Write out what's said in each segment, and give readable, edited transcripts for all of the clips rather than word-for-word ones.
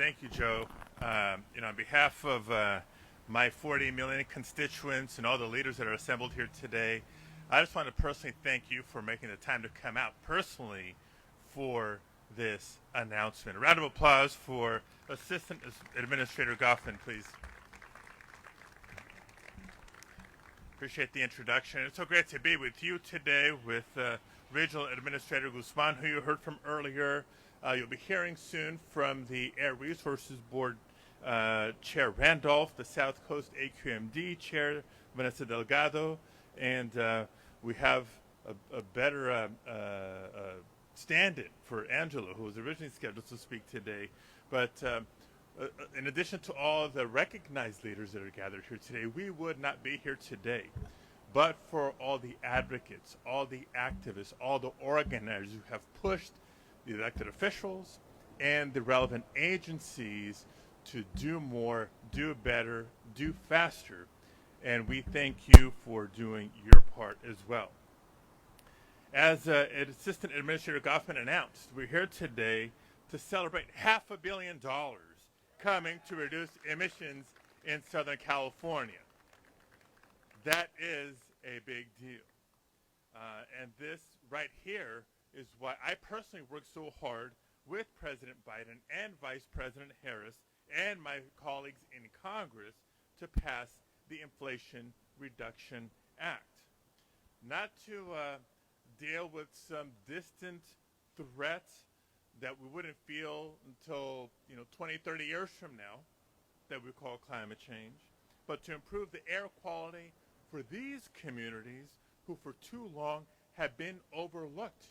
Thank you, Joe. On behalf of my 40 million constituents and all the leaders that are assembled here today, I just want to personally thank you for making the time to come out personally for this announcement. A round of applause for Assistant Administrator Goffman, please. Appreciate the introduction. It's so great to be with you today with Regional Administrator Guzman, who you heard from earlier. You'll be hearing soon from the Air Resources Board Chair Randolph, the South Coast AQMD Chair Vanessa Delgado, and we have a better stand-in for Angela, who was originally scheduled to speak today. But in addition to all the recognized leaders that are gathered here today, we would not be here today but for all the advocates, all the activists, all the organizers who have pushed the elected officials and the relevant agencies to do more, do better, do faster. And we thank you for doing your part as well. As Assistant Administrator Goffman announced, we're here today to celebrate $500 million coming to reduce emissions in Southern California. That is a big deal. And this right here is why I personally worked so hard with President Biden and Vice President Harris and my colleagues in Congress to pass the Inflation Reduction Act. Not to deal with some distant threat that we wouldn't feel until 20, 30 years from now that we call climate change, but to improve the air quality for these communities who for too long have been overlooked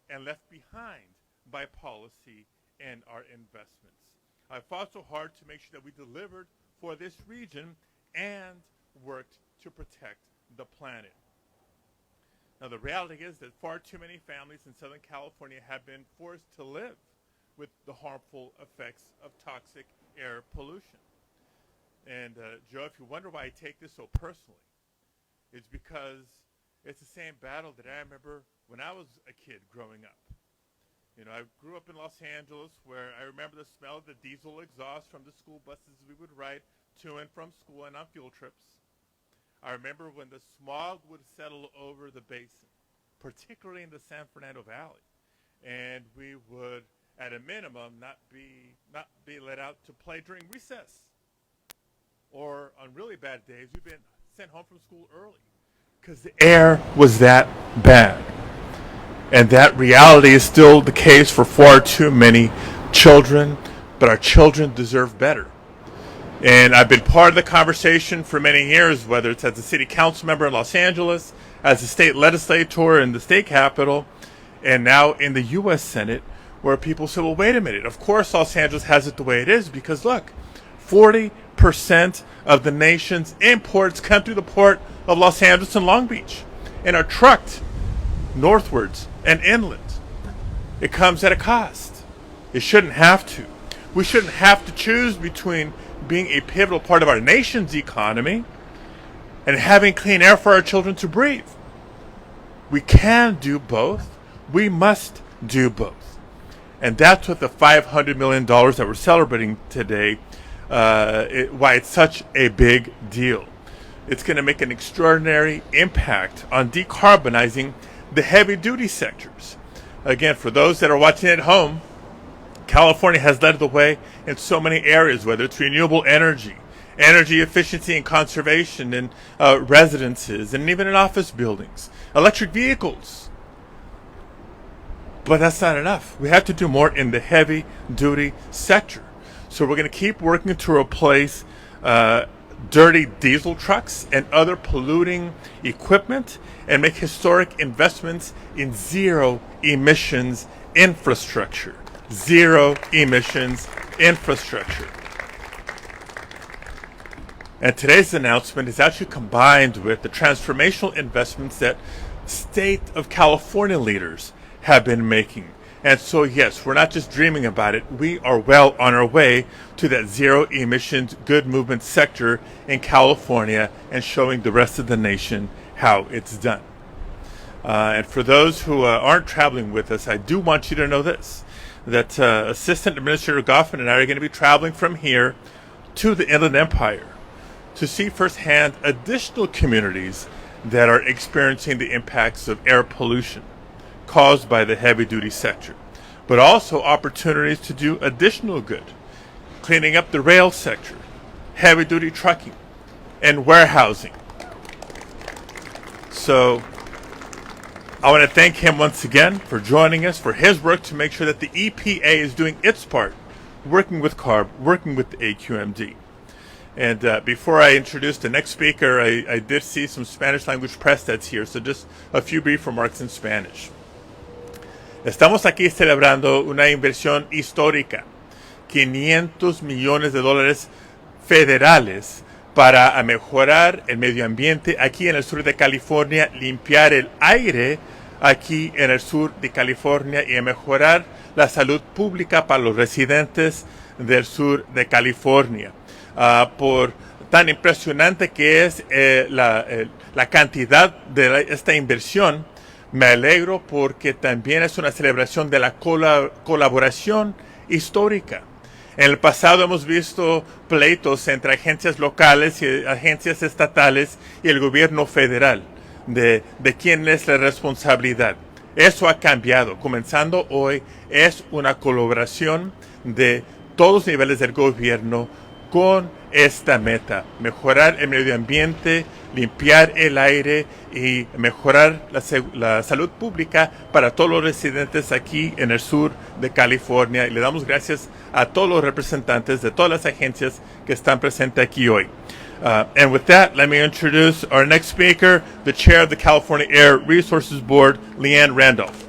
and left behind by policy and our investments. I fought so hard to make sure that we delivered for this region and worked to protect the planet. Now, the reality is that far too many families in Southern California have been forced to live with the harmful effects of toxic air pollution. And Joe, if you wonder why I take this so personally, it's because it's the same battle that I remember when I was a kid growing up. I grew up in Los Angeles, where I remember the smell of the diesel exhaust from the school buses we would ride to and from school and on field trips. I remember when the smog would settle over the basin, particularly in the San Fernando Valley, and we would, at a minimum, not be let out to play during recess. Or on really bad days, we've been sent home from school early because the air was that bad. And that reality is still the case for far too many children, but our children deserve better. And I've been part of the conversation for many years, whether it's as a city council member in Los Angeles, as a state legislator in the state capitol, and now in the U.S. Senate, where people say, well, wait a minute, of course Los Angeles has it the way it is, because look, 40% of the nation's imports come through the port of Los Angeles and Long Beach and are trucked northwards and inland. It comes at a cost. It shouldn't have to. We shouldn't have to choose between being a pivotal part of our nation's economy and having clean air for our children to breathe. We can do both. We must do both. And that's what the $500 million that we're celebrating today, why it's such a big deal. It's going to make an extraordinary impact on decarbonizing the heavy-duty sectors. Again, for those that are watching at home, California has led the way in so many areas, whether it's renewable energy, energy efficiency and conservation in residences, and even in office buildings, electric vehicles. But that's not enough. We have to do more in the heavy-duty sector. So we're going to keep working to replace dirty diesel trucks and other polluting equipment and make historic investments in zero emissions infrastructure. Zero emissions infrastructure. And today's announcement is actually combined with the transformational investments that state of California leaders have been making. And so, yes, we're not just dreaming about it. We are well on our way to that zero emissions good movement sector in California and showing the rest of the nation how it's done. And for those who aren't traveling with us, I do want you to know this, that Assistant Administrator Goffin and I are going to be traveling from here to the Inland Empire to see firsthand additional communities that are experiencing the impacts of air pollution caused by the heavy-duty sector, but also opportunities to do additional good, cleaning up the rail sector, heavy-duty trucking, and warehousing. So I want to thank him once again for joining us, for his work to make sure that the EPA is doing its part, working with CARB, working with the AQMD. And before I introduce the next speaker, I did see some Spanish language press that's here, so just a few brief remarks in Spanish. Estamos aquí celebrando una inversión histórica, $500 millones federales para mejorar el medio ambiente aquí en el sur de California, limpiar el aire aquí en el sur de California y mejorar la salud pública para los residentes del sur de California. Por tan impresionante que es la cantidad de esta inversión, me alegro porque también es una celebración de la colaboración histórica. En el pasado hemos visto pleitos entre agencias locales y agencias estatales y el gobierno federal de quién es la responsabilidad. Eso ha cambiado. Comenzando hoy es una colaboración de todos los niveles del gobierno con esta meta: mejorar el medio ambiente, limpiar el aire y mejorar la salud pública para todos los residentes aquí en el sur de California. Y le damos gracias a todos los representantes de todas las agencias que están presentes aquí hoy. And with that, let me introduce our next speaker, the chair of the California Air Resources Board, Leanne Randolph.